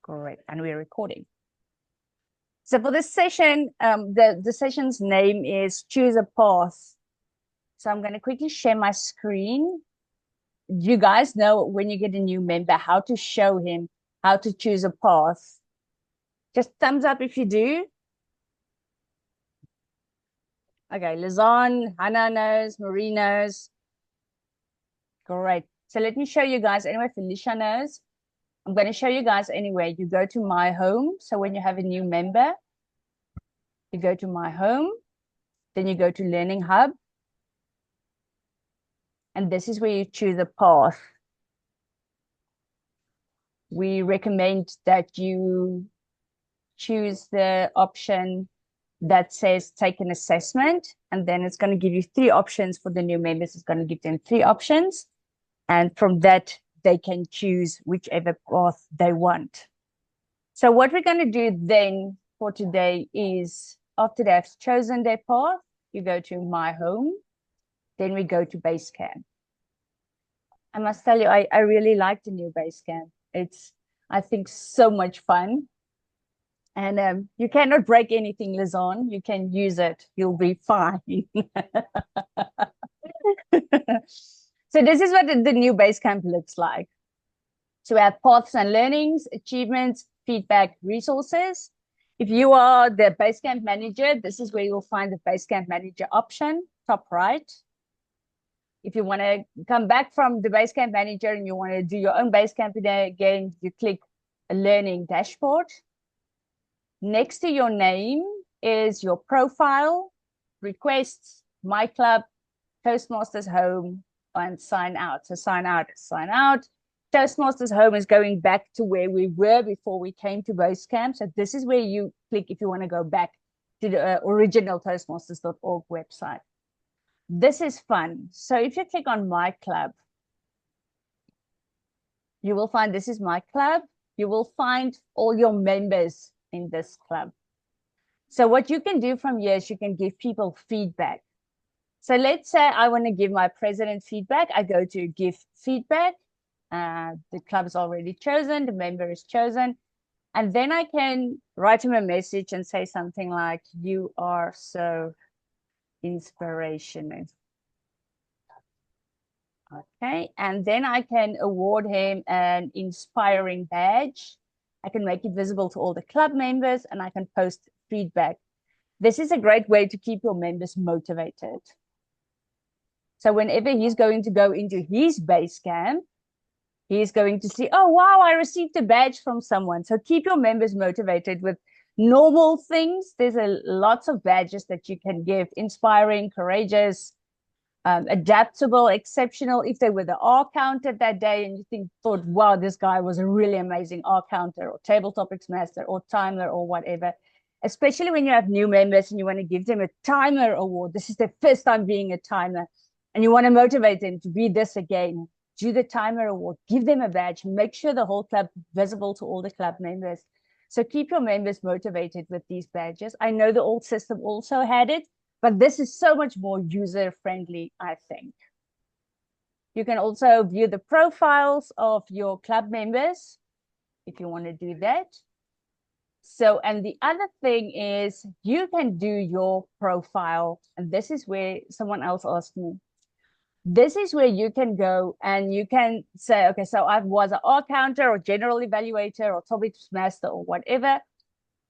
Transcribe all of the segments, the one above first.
Great. And we're recording. So for this session, the session's name is Choose a Path. So I'm going to quickly share my screen. You guys know when you get a new member, how to show him how to choose a path. Just thumbs up if you do. Okay, Lizanne, Hannah knows, Marie knows. Great. So let me show you guys. Anyway, Felicia knows. I'm going to show you guys anyway. You go to My Home. So when you have a new member, you go to My Home. Then you go to Learning Hub. And this is where you choose a path. We recommend that you choose the option that says take an assessment, and then it's going to give you 3 options for the new members. It's going to give them 3 options, and from that they can choose whichever path they want. So what we're going to do then for today is, after they've chosen their path, you go to My Home, then we go to Basecamp. I must tell you, I really like the new Basecamp. It's, I think, so much fun. And you cannot break anything, Lizanne. You can use it. You'll be fine. So this is what the new Basecamp looks like. So we have paths and learnings, achievements, feedback, resources. If you are the Basecamp manager, this is where you'll find the Basecamp manager option, top right. If you want to come back from the Basecamp manager and you want to do your own Basecamp again, you click a learning dashboard. Next to your name is your profile, requests, My Club, Toastmasters Home, and sign out. So sign out, sign out. Toastmasters Home is going back to where we were before we came to Basecamp. So this is where you click if you want to go back to the original Toastmasters.org website. This is fun. So if you click on My Club, you will find this is My Club. You will find all your members in this club. So what you can do from here is you can give people feedback. So let's say I want to give my president feedback. I go to give feedback. The club is already chosen. The member is chosen. And then I can write him a message and say something like, you are so inspirational. Okay, and then I can award him an inspiring badge. I can make it visible to all the club members, and I can post feedback. This is a great way to keep your members motivated. So whenever he's going to go into his Basecamp, he's going to see, oh, wow, I received a badge from someone. So keep your members motivated with normal things. There's lots of badges that you can give: inspiring, courageous, adaptable, exceptional. If they were the R counter that day and you thought, wow, this guy was a really amazing R counter or table topics master or timer or whatever, especially when you have new members and you want to give them a timer award. This is their first time being a timer and you want to motivate them to be this again. Do the timer award, give them a badge, make sure the whole club visible to all the club members. So keep your members motivated with these badges. I know the old system also had it, but this is so much more user-friendly, I think. You can also view the profiles of your club members if you want to do that. So, and the other thing is you can do your profile. And this is where someone else asked me. This is where you can go and you can say, okay, so I was an R counter or general evaluator or topics master or whatever.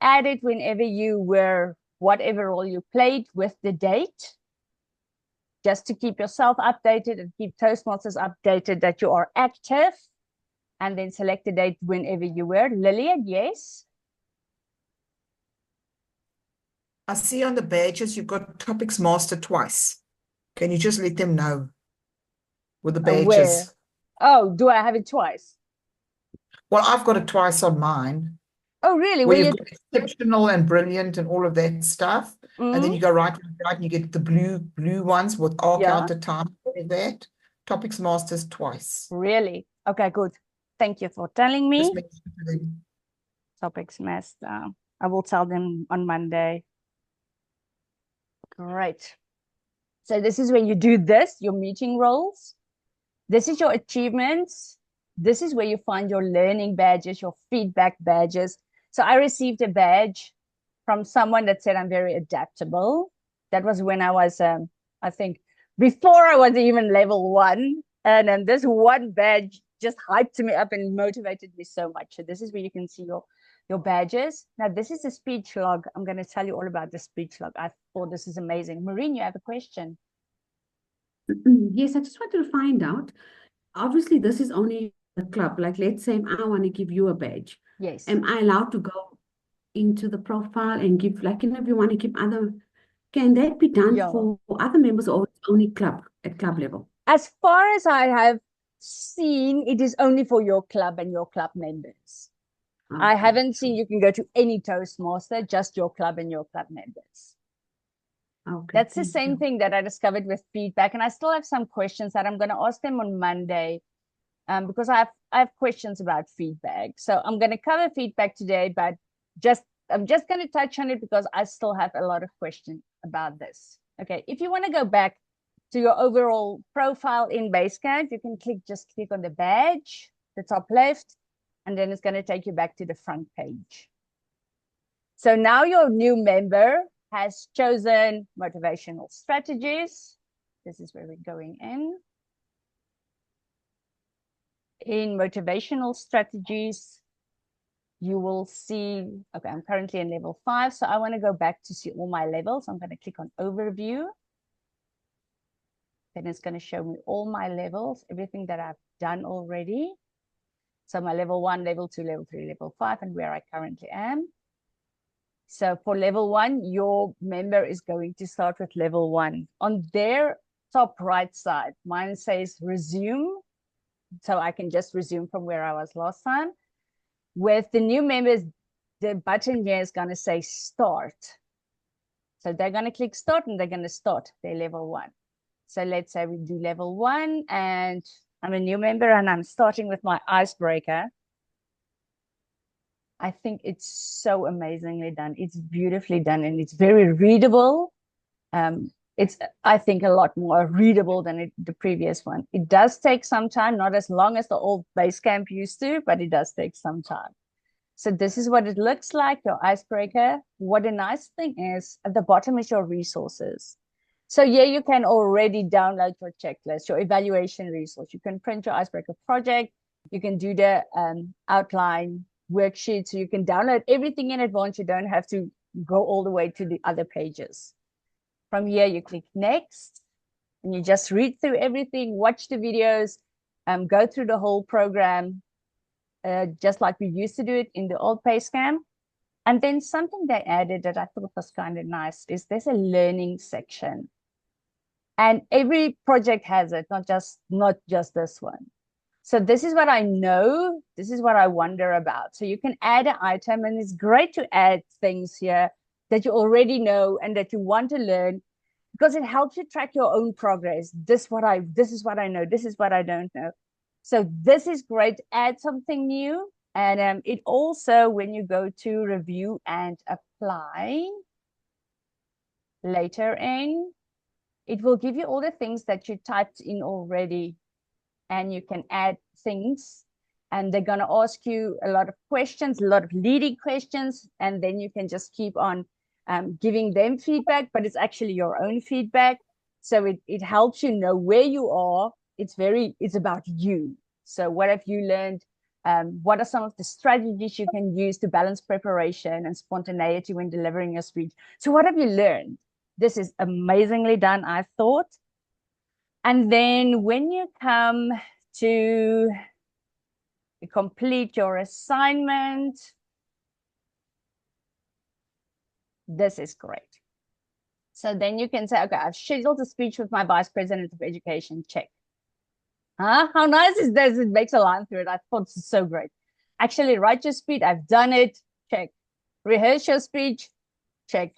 Add it whenever you were whatever role you played with the date, just to keep yourself updated and keep Toastmasters updated that you are active, and then select the date whenever you were. Lillian, yes? I see on the badges you've got topics master twice. Can you just let them know with the badges? Where? Oh, do I have it twice? Well, I've got it twice on mine. Oh, really? Where you've got exceptional and brilliant and all of that stuff. And then you go right and you get the blue ones with R counter time, all of that. Topics masters twice. Really? Okay, good. Thank you for telling me. Just topics master. I will tell them on Monday. Great. So this is when you do this, your meeting roles. This is your achievements. this is where you find your learning badges, your feedback badges. So I received a badge from someone that said I'm very adaptable. That was when I was, I think, before I was even level 1. And this one badge just hyped me up and motivated me so much. So this is where you can see your badges. Now, this is a speech log. I'm going to tell you all about the speech log. I thought this is amazing. Maureen, you have a question? Yes, I just wanted to find out. Obviously, this is only a club. Like, let's say I want to give you a badge. Yes. Am I allowed to go into the profile and give, like, if you want to give other, can that be done for other members, or it's only at club level? As far as I have seen, it is only for your club and your club members. Okay. I haven't seen you can go to any Toastmaster, just your club and your club members. Okay, that's the same thing that I discovered with feedback. And I still have some questions that I'm going to ask them on Monday, because I have questions about feedback. So I'm going to cover feedback today, but I'm just going to touch on it because I still have a lot of questions about this. Okay, if you want to go back to your overall profile in Basecamp, you can just click on the badge, the top left, and then it's going to take you back to the front page. So now your new member has chosen motivational strategies. This is where we're going in. In motivational strategies, you will see, okay, I'm currently in level 5, so I want to go back to see all my levels. I'm going to click on overview. Then it's going to show me all my levels, everything that I've done already. So my level 1, level 2, level 3, level 5, and where I currently am. So for level 1, your member is going to start with level 1. On their top right side, mine says resume. So I can just resume from where I was last time. With the new members, the button here is going to say start. So they're going to click start and they're going to start their level 1. So let's say we do level 1 and I'm a new member and I'm starting with my icebreaker. I think it's so amazingly done. It's beautifully done and it's very readable. It's, I think, a lot more readable than the previous one. It does take some time, not as long as the old Basecamp used to, but it does take some time. So this is what it looks like, your icebreaker. What a nice thing is, at the bottom is your resources. So yeah, you can already download your checklist, your evaluation resource. You can print your icebreaker project. You can do the outline worksheet. So you can download everything in advance. You don't have to go all the way to the other pages. From here, you click next and you just read through everything, watch the videos, go through the whole program, just like we used to do it in the old Basecamp. And then something they added that I thought was kind of nice is there's a learning section. And every project has it, not just this one. So this is what I know. This is what I wonder about. So you can add an item, and it's great to add things here that you already know and that you want to learn, because it helps you track your own progress. This is what I know. This is what I don't know. So this is great. Add something new. And it also, when you go to review and apply later in, it will give you all the things that you typed in already, and you can add things, and they're going to ask you a lot of questions, a lot of leading questions, and then you can just keep on giving them feedback, but it's actually your own feedback. So it helps you know where you are. It's about you. So what have you learned? What are some of the strategies you can use to balance preparation and spontaneity when delivering your speech? So what have you learned? This is amazingly done, I thought. And then when you come to complete your assignment, this is great. So then you can say, okay, I've scheduled a speech with my Vice President of Education, check. How nice is this? It makes a line through it. I thought it's so great. Actually, write your speech. I've done it, check. Rehearse your speech, check.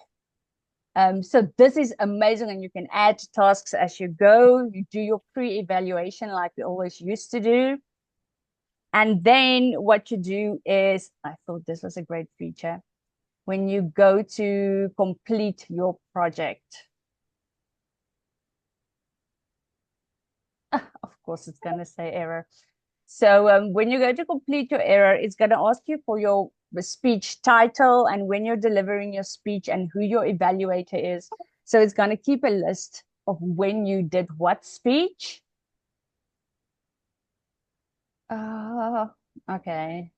So this is amazing, and you can add tasks as you go. You do your pre-evaluation like we always used to do. And then what you do is, I thought this was a great feature, when you go to complete your project. Of course, it's going to say error. So when you go to complete your error, it's going to ask you for your speech title and when you're delivering your speech and who your evaluator is. So it's going to keep a list of when you did what speech. Okay.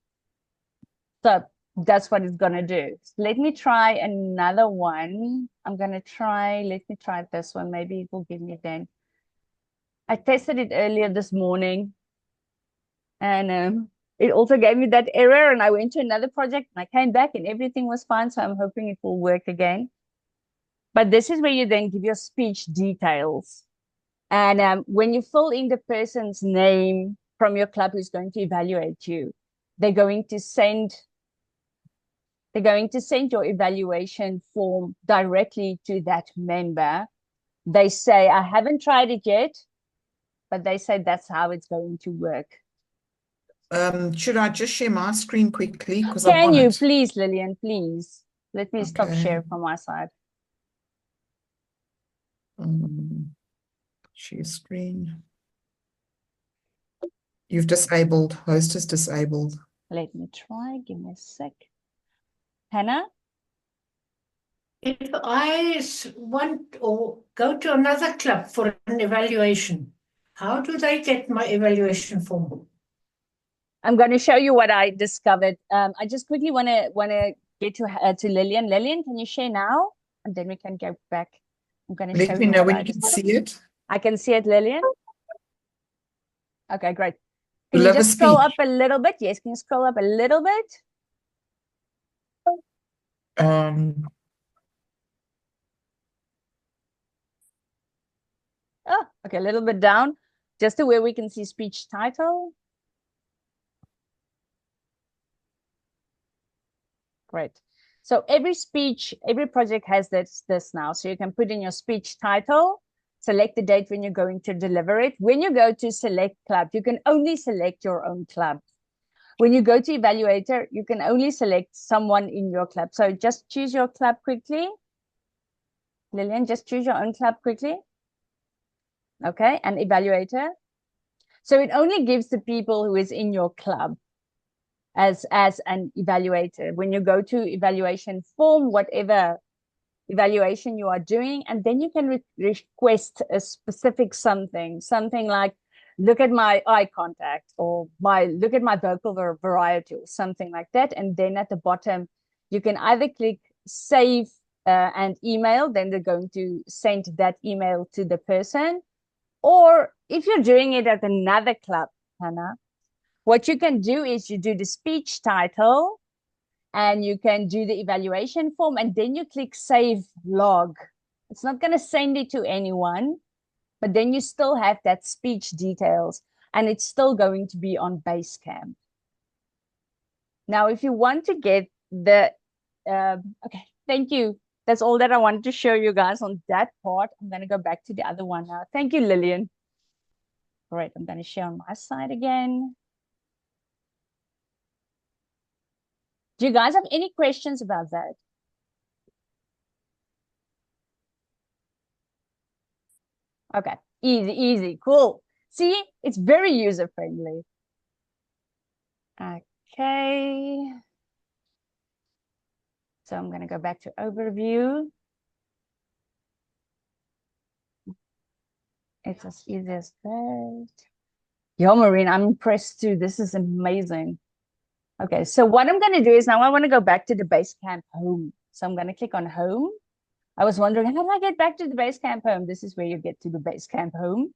So that's what it's going to do. Let me try another one. Let me try this one. Maybe it will give me then. I tested it earlier this morning and it also gave me that error and I went to another project and I came back and everything was fine. So I'm hoping it will work again. But this is where you then give your speech details. And when you fill in the person's name from your club who's going to evaluate you, they're going to send your evaluation form directly to that member. They say, I haven't tried it yet, but they say that's how it's going to work. Should I just share my screen quickly? Because Can you please, Lillian, please? Let me stop Okay. share from my side. Share screen. You've disabled. Host is disabled. Let me try. Give me a sec. Hannah? If I want or go to another club for an evaluation, how do they get my evaluation form? I'm going to show you what I discovered. I just quickly want to get to Lillian. Lillian, can you share now? And then we can go back. I'm going to show you. Let me know when you can see it. I can see it, Lillian. Okay, great. Can you just scroll up a little bit? Yes, can you scroll up a little bit? Oh, okay, a little bit down, just to where we can see speech title. Great. So every project has this now. So you can put in your speech title, select the date when you're going to deliver it. When you go to select club, you can only select your own club. When you go to evaluator, you can only select someone in your club. So just choose your club quickly. Lillian, just choose your own club quickly. Okay, and evaluator. So it only gives the people who is in your club as an evaluator. When you go to evaluation form, whatever evaluation you are doing, and then you can request a specific something like, look at my eye contact or look at my vocal variety or something like that. And then at the bottom, you can either click save and email, then they're going to send that email to the person. Or if you're doing it at another club, Hannah, what you can do is you do the speech title and you can do the evaluation form and then you click save log. It's not going to send it to anyone, but then you still have that speech details and it's still going to be on Basecamp. Now, if you want to get the, okay, thank you. That's all that I wanted to show you guys on that part. I'm going to go back to the other one now. Thank you, Lillian. Great, I'm going to share on my side again. Do you guys have any questions about that? Okay, easy, cool. See, it's very user-friendly. Okay. So I'm going to go back to overview. It's as easy as that. Yeah, Maureen, I'm impressed too. This is amazing. Okay, so what I'm going to do is now I want to go back to the Basecamp home. So I'm going to click on home. I was wondering, how do I get back to the Basecamp home? This is where you get to the Basecamp home.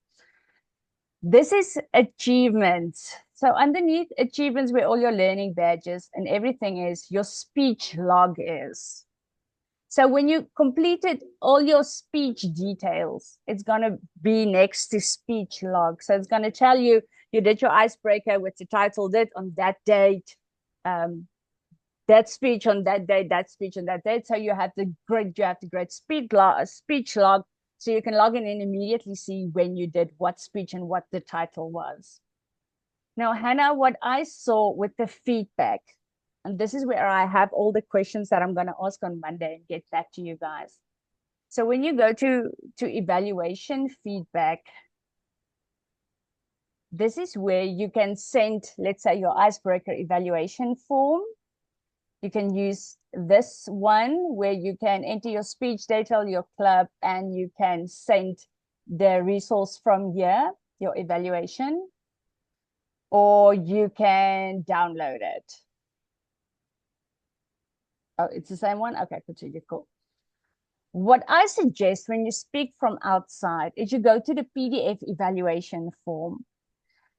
This is achievements. So underneath achievements where all your learning badges and everything is, your speech log is. So when you completed all your speech details, it's going to be next to speech log. So it's going to tell you, you did your icebreaker with the title did on that date, that speech on that date, that speech on that date. So you have the great speech log. So you can log in and immediately see when you did what speech and what the title was. Now, Hannah, what I saw with the feedback, and this is where I have all the questions that I'm going to ask on Monday and get back to you guys. So when you go to evaluation feedback, this is where you can send, let's say, your icebreaker evaluation form. You can use this one where you can enter your speech detail, your club, and you can send the resource from here, your evaluation, or you can download it. Oh, it's the same one? Okay, continue, cool. What I suggest when you speak from outside is you go to the PDF evaluation form.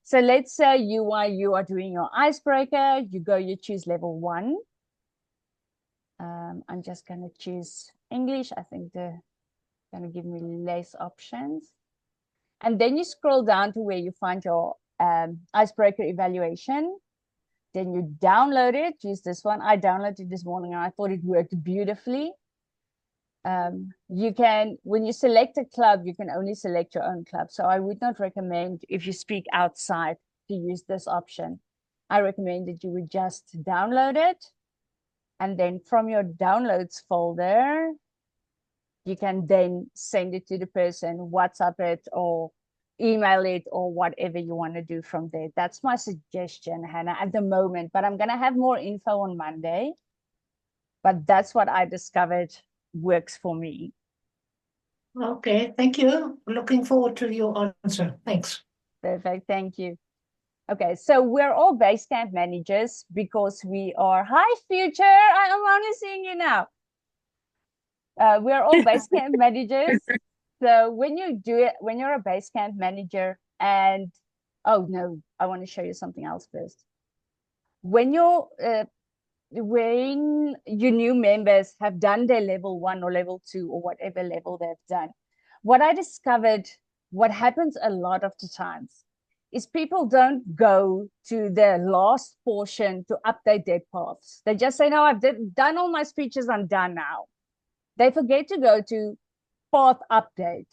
So let's say you are doing your icebreaker, you choose level 1. I'm just going to choose English. I think they're going to give me less options. And then you scroll down to where you find your icebreaker evaluation. Then you download it. Use this one. I downloaded it this morning and I thought it worked beautifully. You can, when you select a club, you can only select your own club. So I would not recommend, if you speak outside, to use this option. I recommend that you would just download it. And then from your downloads folder, you can then send it to the person, WhatsApp it or email it or whatever you want to do from there. That's my suggestion, Hannah, at the moment. But I'm going to have more info on Monday. But that's what I discovered works for me. Okay, thank you. Looking forward to your answer. Thanks. Perfect, thank you. Okay, so we're all Basecamp managers because we are, hi Future, I'm only seeing you now. We're all Basecamp managers. So when you do it, when you're a Basecamp manager and, oh no, I want to show you something else first. When your new members have done their level 1 or level 2 or whatever level they've done, what I discovered, what happens a lot of the times is people don't go to the last portion to update their paths. They just say, no, I've done all my speeches, I'm done now. They forget to go to path update.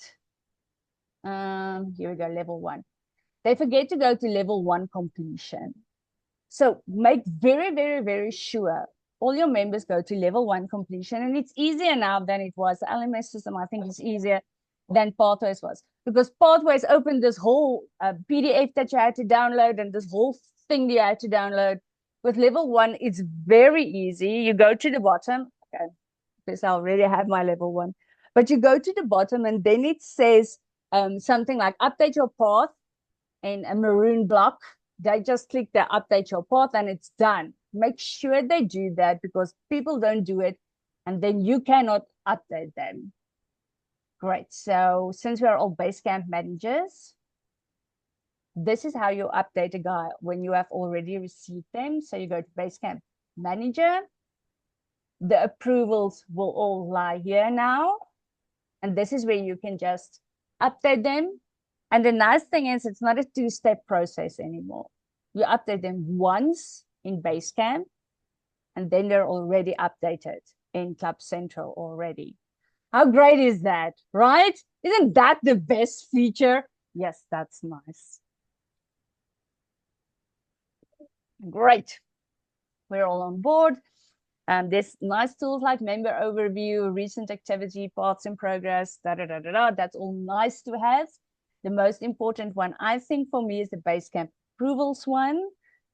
Here we go, level 1. They forget to go to level 1 completion. So make very, very, very sure all your members go to level 1 completion. And it's easier now than it was. The LMS system, I think, is easier than Pathways was. Because Pathways opened this whole PDF that you had to download and this whole thing you had to download. With level 1, it's very easy. You go to the bottom. Okay, because I already have my level 1. But you go to the bottom and then it says something like update your path in a maroon block. They just click the update your path and it's done. Make sure they do that because people don't do it and then you cannot update them. Great. So since we are all Basecamp managers, this is how you update a guy when you have already received them. So you go to Basecamp manager. The approvals will all lie here now. And this is where you can just update them. And the nice thing is it's not a 2-step process anymore. You update them once in Basecamp, and then they're already updated in Club Central already. How great is that, right? Isn't that the best feature? Yes, that's nice. Great. We're all on board. There's nice tools like member overview, recent activity, paths in progress, That's all nice to have. The most important one, I think, for me is the Basecamp approvals one,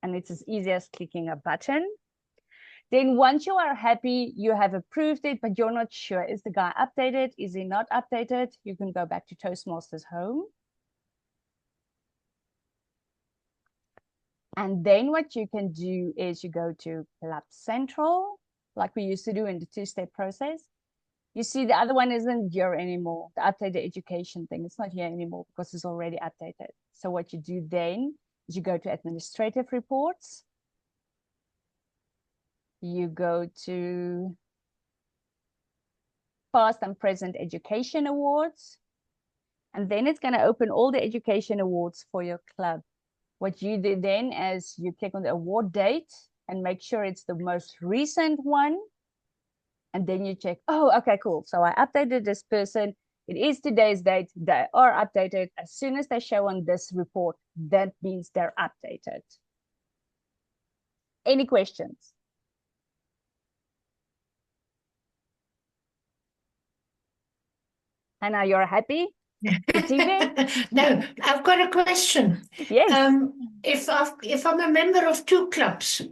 and it's as easy as clicking a button. Then once you are happy, you have approved it, but you're not sure, is the guy updated? Is he not updated? You can go back to Toastmasters Home. And then what you can do is you go to Club Central, like we used to do in the 2-step process. You see the other one isn't here anymore. The updated education thing, it's not here anymore because it's already updated. So what you do then is you go to administrative reports. You go to past and present education awards. And then it's going to open all the education awards for your club. What you do then is you click on the award date and make sure it's the most recent one. And then you check, oh, okay, cool. So I updated this person. It is today's date. They are updated. As soon as they show on this report, that means they're updated. Any questions? Hannah, you're happy? No, I've got a question. Yes. If I'm a member of two clubs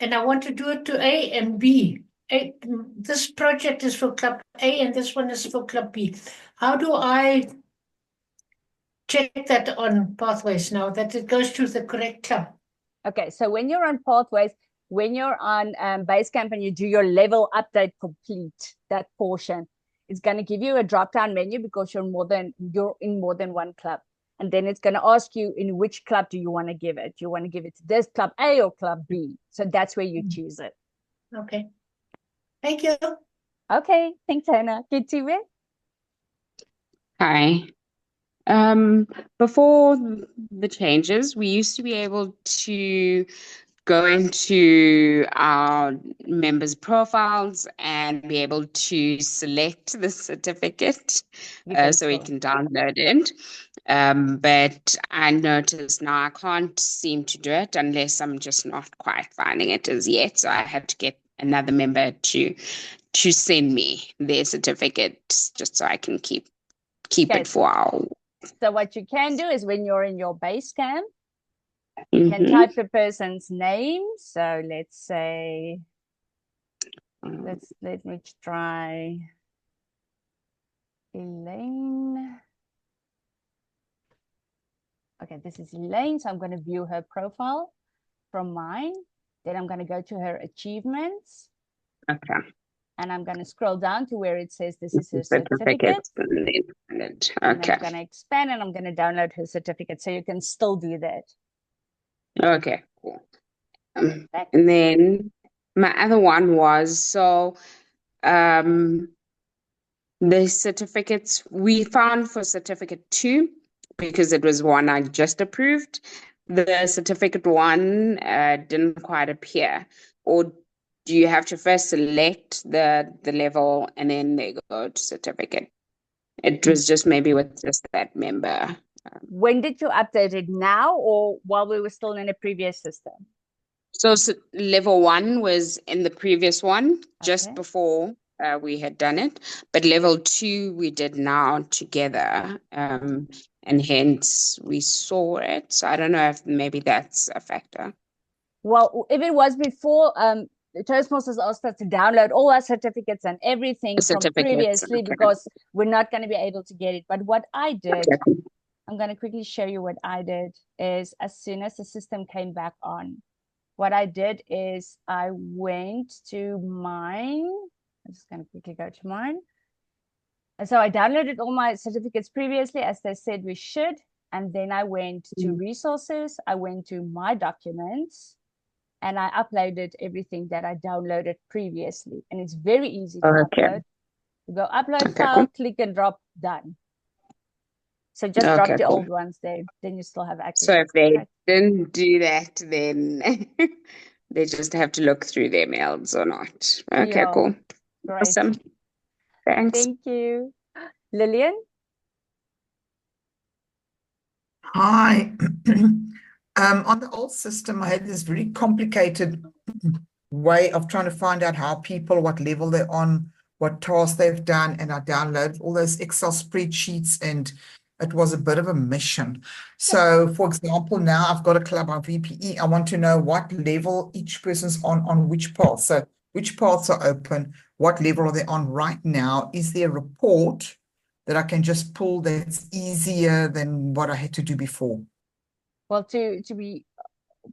and I want to do it to A and B, this project is for club A and this one is for club B. How do I check that on Pathways now that it goes to the correct club? Okay, so when you're on Pathways, when you're on Basecamp and you do your level update complete, that portion, it's going to give you a drop-down menu because you're in more than one club. And then it's going to ask you in which club do you want to give it? Do you want to give it to this club A or club B? So that's where you choose it. Okay. Thank you. Okay, thanks, Hannah. Kitiwe? Hi. Before the changes, we used to be able to go into our members' profiles and be able to select the certificate so we can download it. But I noticed now I can't seem to do it unless I'm just not quite finding it as yet. So I had to get another member to send me their certificate just so I can keep it for our. So what you can do is when you're in your Basecamp, you can type the person's name. So let's say, let me try Elaine. Okay, this is Elaine. So I'm going to view her profile from mine. Then I'm going to go to her achievements. Okay. And I'm going to scroll down to where it says this is her certificate. Okay. And I'm going to expand and I'm going to download her certificate. So you can still do that. Okay, cool. And then my other one was, so the certificates we found for certificate 2, because it was one I just approved, the certificate 1 didn't quite appear. Or do you have to first select the level and then they go to certificate? It was just maybe with just that member. When did you update it, now or while we were still in a previous system? So level 1 was in the previous one, just before we had done it. But level 2 we did now together, and hence we saw it. So I don't know if maybe that's a factor. Well, if it was before, Toastmasters asked us to download all our certificates and everything from previously because we're not going to be able to get it. But what I did, I'm going to quickly show you what I did, is as soon as the system came back on, what I did is I went to mine. I'm just going to quickly go to mine. And so I downloaded all my certificates previously, as they said we should. And then I went to resources. I went to my documents. And I uploaded everything that I downloaded previously. And it's very easy to upload. You go upload file, click and drop, done. So just drop the old ones there. Then you still have access. So if they didn't do that, then they just have to look through their mails or not. Okay, cool. Great. Awesome. Thanks. Thank you. Lillian? Hi. On the old system, I had this very complicated way of trying to find out how people, what level they're on, what tasks they've done, and I downloaded all those Excel spreadsheets, and it was a bit of a mission. So, for example, now I've got a club on VPE. I want to know what level each person's on which path. So, which paths are open? What level are they on right now? Is there a report that I can just pull that's easier than what I had to do before? Well, to be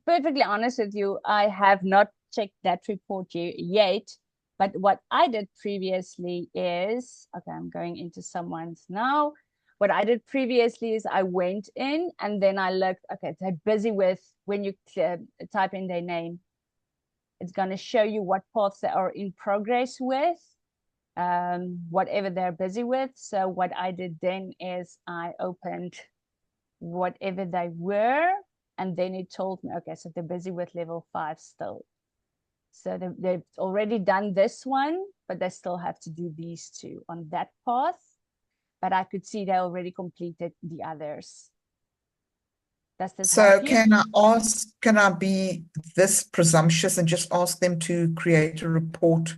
perfectly honest with you, I have not checked that report yet. But what I did previously is, okay, I'm going into someone's now. What I did previously is I went in and then I looked, okay, they're busy with, when you type in their name, it's going to show you what paths they are in progress with, whatever they're busy with. So what I did then is I opened whatever they were, and then it told me, okay, so they're busy with level 5 still. So they've already done this one, but they still have to do these 2 on that path. But I could see they already completed the others. Does this help you? Can I be this presumptuous and just ask them to create a report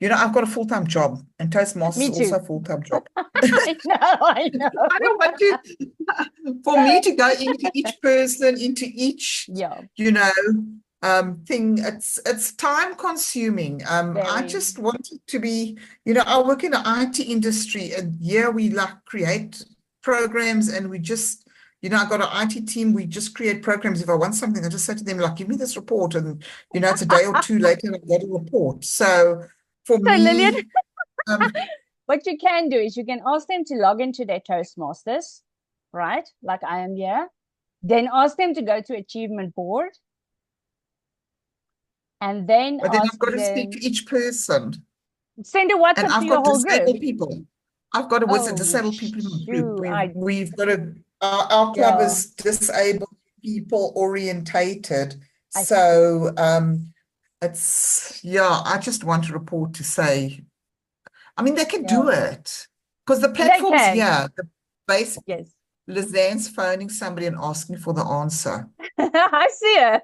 You know, I've got a full-time job, and Toastmasters Me is also a too. full-time job. I know. I don't want to, for me to go into each person, into each, Yeah, you know, thing. It's time consuming. I very. just want it to be, you know, I work in the IT industry, and yeah, we like create programs, and we just, you know, I got an IT team, we just create programs. If I want something, I just say to them, like, give me this report, and you know, it's a day or two later, and I get a report. So for So Lillian, me, um, what you can do is you can ask them to log into their Toastmasters, right? Like I am here. Then ask them to go to achievement board. And then but then ask I've got to speak them, to each person. send a And WhatsApp to I've your got whole group. disabled people. I've got with the Oh, disabled people in my group. shoot. We've got our club Yeah, is disabled people orientated. I see. So it's, yeah, I just want a report to say, I mean, they can do Yeah, it because the they platform's can. here. The basic, Yes. Lizanne's phoning somebody and asking for the answer. I see it.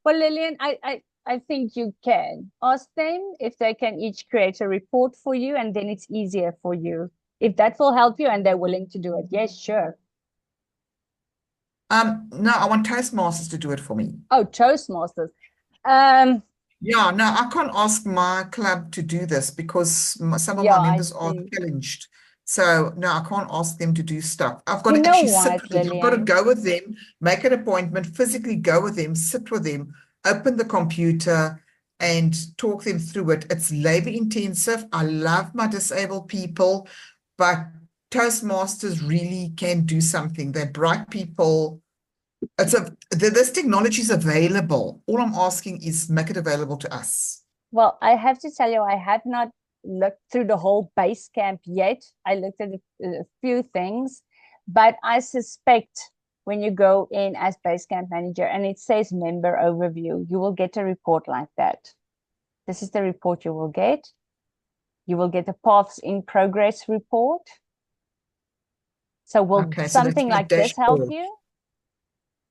Well, Lillian, I think you can ask them if they can each create a report for you, and then it's easier for you. If that will help you and they're willing to do it. Yes, sure. No, I want Toastmasters to do it for me. Oh, Toastmasters. Yeah, no, I can't ask my club to do this because some of Yeah, my I members are see. challenged. So no, I can't ask them to do stuff. I've got You to know actually sit what, with them. I've got to Lillian? go with them, make an appointment, physically go with them, sit with them, open the computer and talk them through it. It's labor intensive. I love my disabled people, but Toastmasters really can do something. They're bright people. This technology is available. All I'm asking is make it available to us. Well, I have to tell you, I have not looked through the whole base camp yet. I looked at a few things, but I suspect when you go in as base camp manager and it says member overview, you will get a report like that. This is the report you will get. You will get a paths in progress report. So will Okay, so that's something on the like this help dashboard. you?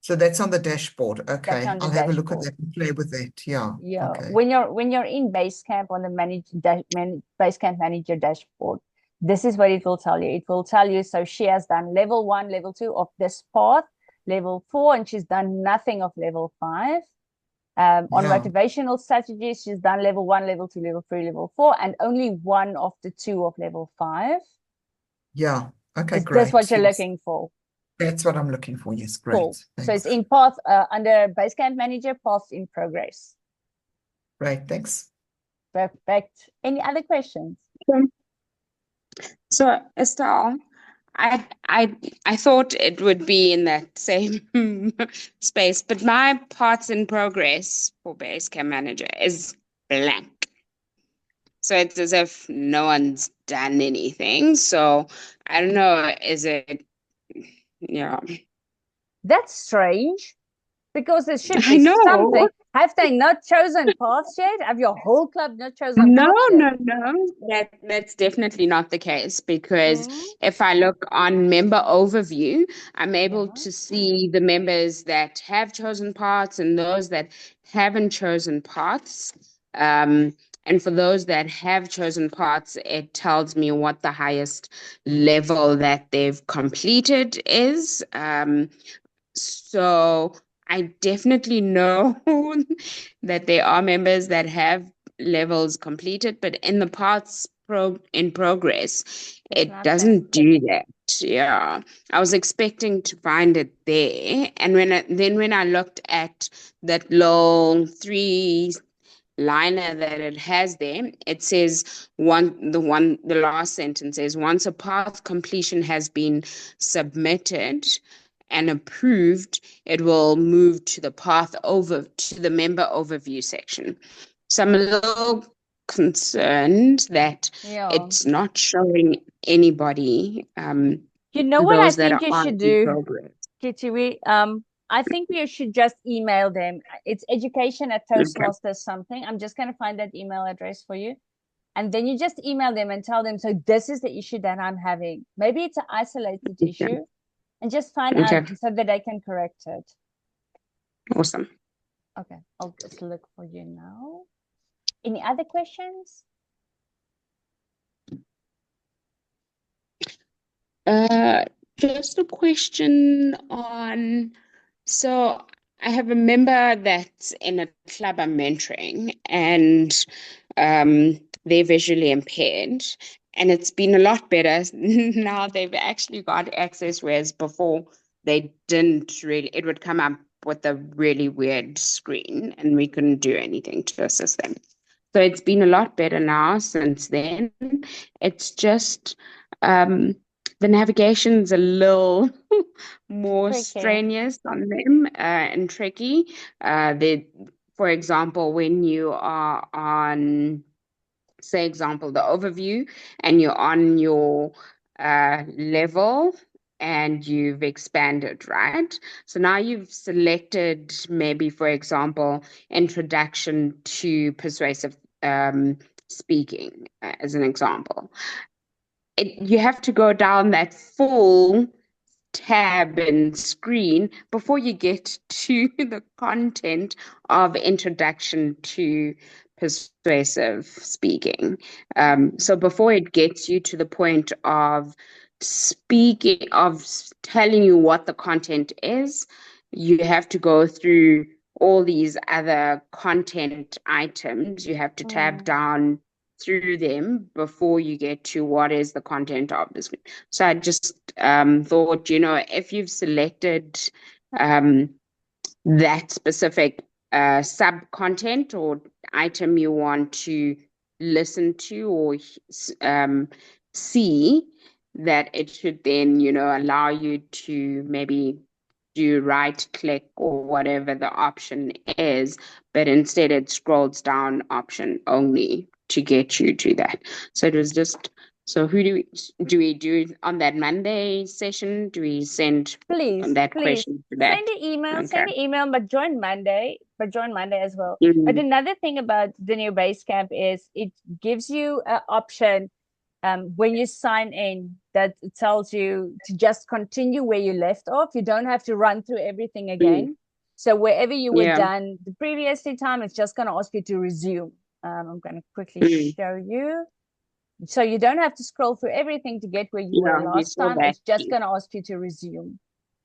So that's on the dashboard. That's Okay, on the I'll have a look at dashboard. that and play with that. Yeah. Yeah, Okay. when you're in Basecamp on the Basecamp manager dashboard, this is what it will tell you. It will tell you, so she has done level 1, level 2 of this path, level 4, and she's done nothing of level 5. On Yeah. motivational strategies, she's done level 1, level 2, level 3, level 4, and only one of the 2 of level 5. Yeah. Okay, Is this what great. you're Yes. looking for? That's what I'm looking for. Yes, Cool. great. So it's Thanks. in path under Basecamp manager, paths in progress. Great, thanks. Perfect. Any other questions? So, Estelle, I thought it would be in that same space, but my parts in progress for Basecamp Manager is blank. So it's as if no one's done anything. So I don't know, is it, yeah. That's strange because there should I be know. something. Have they not chosen paths yet? Have your whole club not chosen No, paths yet? no. That's definitely not the case because Mm, if I look on member overview, I'm able yeah. to see the members that have chosen paths and those that haven't chosen paths. And for those that have chosen paths, it tells me what the highest level that they've completed is. So I definitely know that there are members that have levels completed, but in the parts in progress, It's it not there. doesn't do that. Yeah, I was expecting to find it there, and when I looked at that low three liner that it has there, it says the last sentence says once a path completion has been submitted and approved, it will move to the path over to the member overview section. So I'm a little concerned that Yeah. it's not showing anybody You know what I those that think are you on should in do, progress. Kitty? I think we should just email them. It's education at Okay. Toastmasters something. I'm just going to find that email address for you. And then you just email them and tell them, so this is the issue that I'm having. Maybe it's an isolated issue. And just find out Okay. so that I can correct it. Awesome. Okay, I'll just look for you now. Any other questions? Just a question on, so I have a member that's in a club I'm mentoring, and they're visually impaired, and it's been a lot better. Now they've actually got access, whereas before they didn't really, it would come up with a really weird screen and we couldn't do anything to assist them. So it's been a lot better now since then. It's just the navigation's a little more Tricky. strenuous on them and tricky. For example, when you are on, say, example, the overview, and you're on your level and you've expanded, right? So now you've selected maybe, for example, introduction to persuasive speaking, as an example. You have to go down that full tab and screen before you get to the content of introduction to persuasive speaking. So before it gets you to the point of speaking, of telling you what the content is, you have to go through all these other content items. You have to tab down through them before you get to what is the content of the screen. So I just thought, if you've selected that specific sub content or item you want to listen to or see, that it should then, allow you to maybe do right click or whatever the option is, but instead it scrolls down option only to get you to that. So it was just, so who do we do on that Monday session? Do we send that question to that? Send an email, but join Monday as well. But another thing about the new Basecamp is it gives you an option when you sign in that it tells you to just continue where you left off. You don't have to run through everything again. So wherever you were done the previous time, it's just going to ask you to resume. I'm going to quickly show you. So you don't have to scroll through everything to get where you were last time. It's just going to ask you to resume.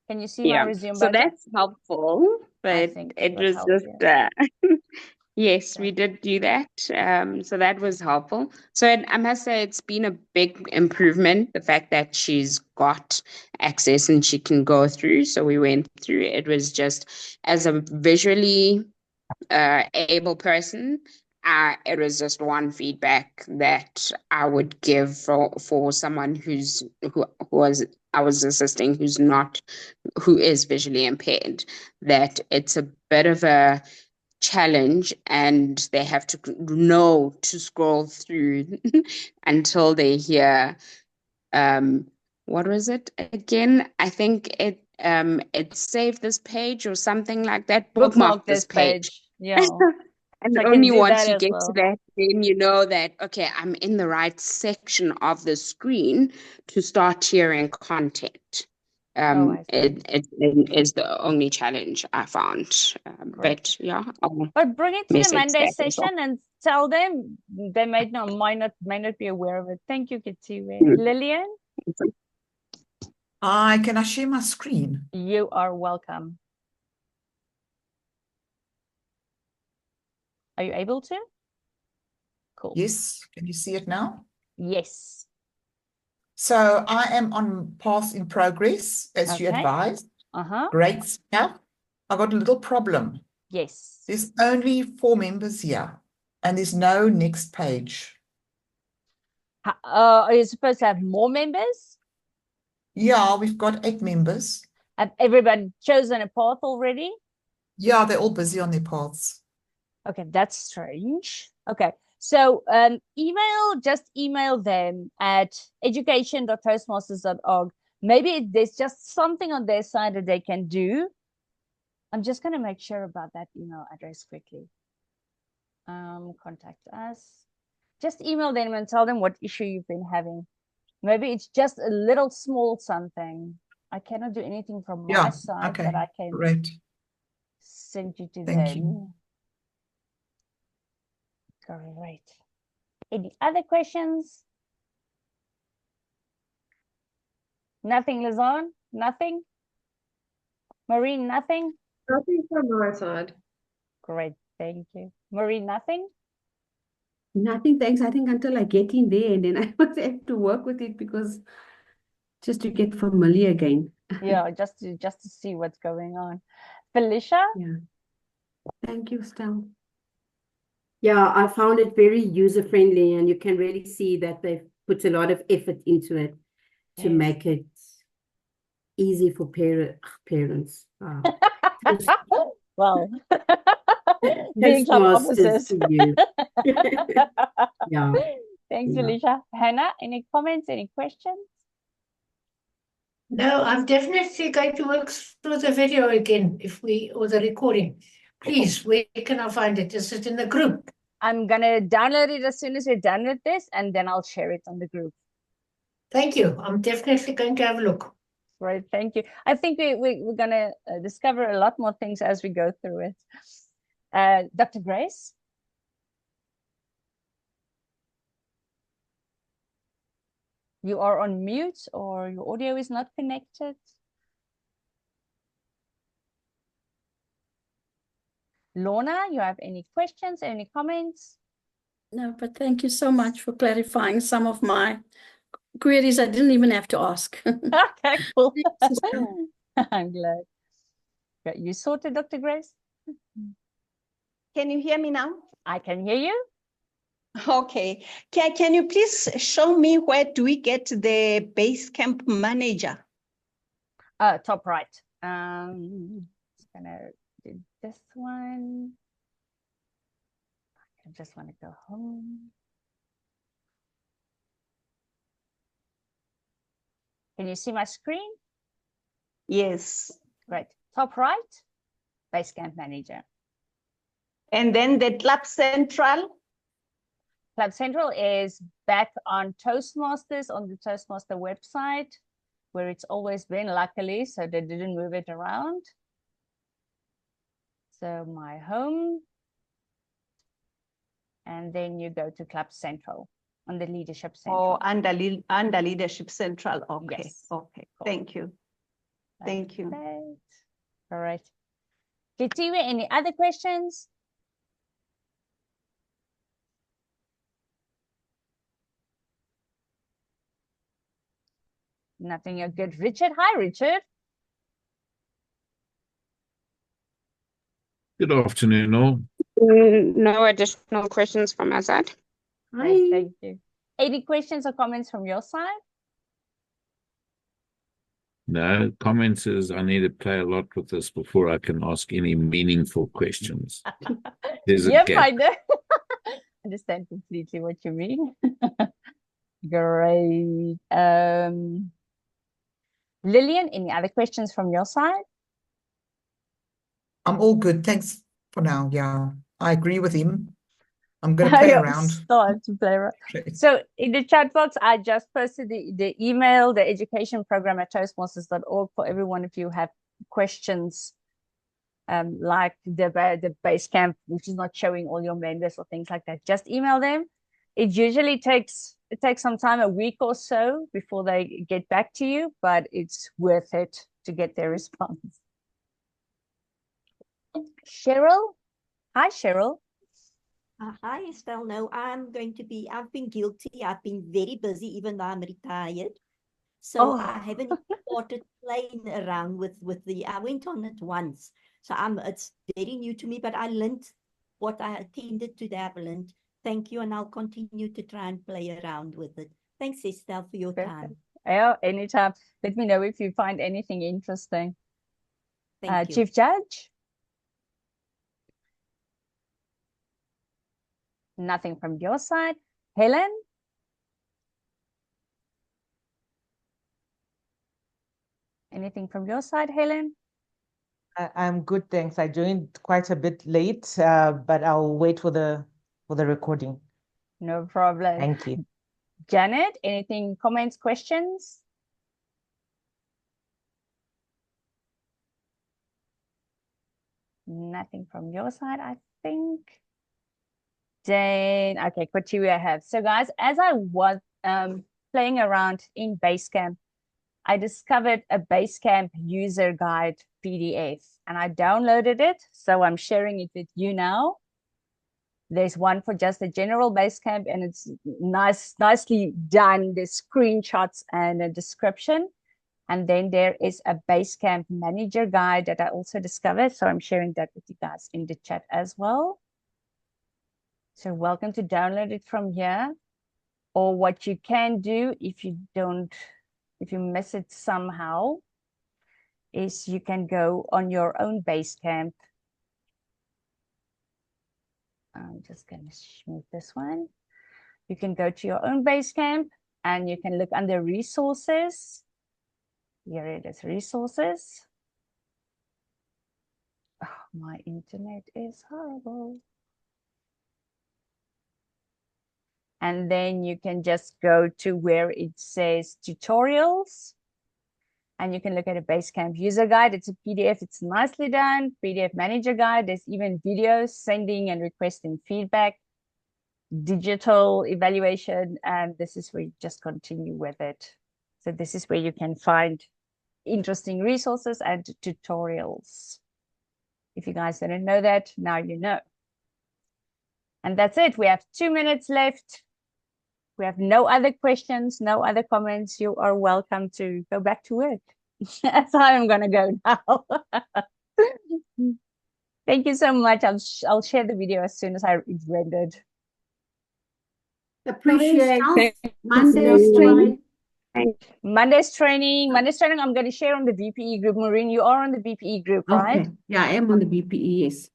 Can you see my resume button? So that's helpful, but it was just yes, we did do that. So that was helpful. So I must say it's been a big improvement, the fact that she's got access and she can go through. So we went through. It was just, as a visually able person, it was just one feedback that I would give for someone who I was assisting who is visually impaired, that it's a bit of a challenge and they have to know to scroll through until they hear what was it again? I think it saved this page or something like that. Bookmark this page. Yeah. And only once you get to that, then you know that, okay, I'm in the right section of the screen to start hearing content. It is the only challenge I found. But yeah. But bring it to the Monday session and tell them they might not be aware of it. Thank you, Kitiwe. Lillian? Can I share my screen? You are welcome. Are you able to? Cool. Yes. Can you see it now? Yes. So I am on path in progress, as you advised. Great stuff. I got a little problem. Yes. There's only 4 members here, and there's no next page. Are you supposed to have more members? Yeah, we've got 8 members. Have everybody chosen a path already? Yeah, they're all busy on their paths. Okay, that's strange. Okay, so just email them at education.toastmasters.org. Maybe there's just something on their side that they can do. I'm just going to make sure about that email address quickly. Contact us. Just email them and tell them what issue you've been having. Maybe it's just a little small something. I cannot do anything from my side, but I can send you to them. You. Great. Any other questions? Nothing, Lizanne? Nothing? Maureen, nothing? Nothing from my side. Great, thank you. Maureen, nothing? Nothing, thanks. I think until I get in there and then I must have to work with it because just to get familiar again. Yeah, just to see what's going on. Felicia? Yeah. Thank you, Stel. Yeah, I found it very user-friendly, and you can really see that they've put a lot of effort into it to Yes. make it easy for parents. Well, being This club master's officers. to you. Yeah. Thanks, Yeah. Felicia. Hannah, any comments, any questions? No, I'm definitely going to work through the video again or the recording. Please, where can I find it? Is it in the group? I'm gonna download it as soon as we're done with this, and then I'll share it on the group. Thank you. I'm definitely going to have a look. Right, thank you. I think we're gonna discover a lot more things as we go through it. Dr. Grace? You are on mute or your audio is not connected. Lorna, you have any questions, any comments? No, but thank you so much for clarifying some of my queries I didn't even have to ask. Okay, cool. Thanks, Sister. I'm glad. Okay, you sorted, Dr. Grace? Can you hear me now? I can hear you. Okay. Can you please show me where do we get the Basecamp manager? Top right. Just gonna do this one. I just want to go home. Can you see my screen? Yes. Great. Top right, Basecamp manager. And then the Club Central? Club Central is back on Toastmasters, on the Toastmaster website, where it's always been, luckily, so they didn't move it around. So my home. And then you go to Club Central on the Leadership Central. Oh, under Leadership Central. Okay. Yes. Okay. Cool. Thank you. Thank you. Perfect. All right. Kitiwe, any other questions? Nothing. You're good. Richard. Hi, Richard. Good afternoon, all. No additional questions from our side. Okay, thank you. Any questions or comments from your side? No, comments is I need to play a lot with this before I can ask any meaningful questions. There's a Yep, gap. I know. Understand completely what you mean. Great. Lillian, any other questions from your side? I'm all good. Thanks for now. Yeah, I agree with him. I'm going to play around. Start to play around. So in the chat box, I just posted the email, the education program at toastmasters.org for everyone if you have questions like the Basecamp, which is not showing all your members or things like that. Just email them. It usually takes some time, a week or so before they get back to you, but it's worth it to get their response. Cheryl? Hi, Cheryl. Hi, Estelle. No, I've been guilty. I've been very busy, even though I'm retired. So I haven't started playing around with I went on it once. So it's very new to me, but I learned what I intended to have learned. Thank you, and I'll continue to try and play around with it. Thanks, Estelle, for your time. Yeah, anytime. Let me know if you find anything interesting. Thank you. Chief Judge? Nothing from your side. Helen? Anything from your side, Helen? I'm good, thanks. I joined quite a bit late, but I'll wait for the recording. No problem. Thank you. Janet, anything, comments, questions? Nothing from your side, I think. then, okay, what do we have? So guys, as I was playing around in Basecamp, I discovered a Basecamp user guide PDF and I downloaded it. So I'm sharing it with you now. There's one for just the general Basecamp and it's nicely done. There's screenshots and a description. And then there is a Basecamp manager guide that I also discovered. So I'm sharing that with you guys in the chat as well. So welcome to download it from here. Or what you can do if you miss it somehow, is you can go on your own Basecamp. I'm just going to move this one. You can go to your own Basecamp and you can look under resources. Here it is, resources. Oh, my internet is horrible. And then you can just go to where it says tutorials. And you can look at a Basecamp user guide. It's a PDF. It's nicely done. PDF manager guide. There's even videos sending and requesting feedback, digital evaluation, and this is where you just continue with it. So this is where you can find interesting resources and tutorials. If you guys didn't know that, now you know. And that's it. We have 2 minutes left. We have no other questions, no other comments. You are welcome to go back to work. That's how I'm going to go now. Thank you so much. I'll share the video as soon as it's rendered. Appreciate Monday's training. Monday's training, I'm going to share on the VPE group. Maureen, you are on the VPE group, right? Okay. Yeah, I am on the VPE, yes.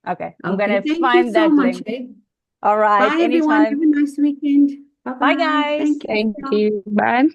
Okay. I'm Okay, going to thank find you so that much. link. All right. Bye, everyone. Anytime. Have a nice weekend. Bye, Bye-bye. guys. Thank you. Thank you. Bye.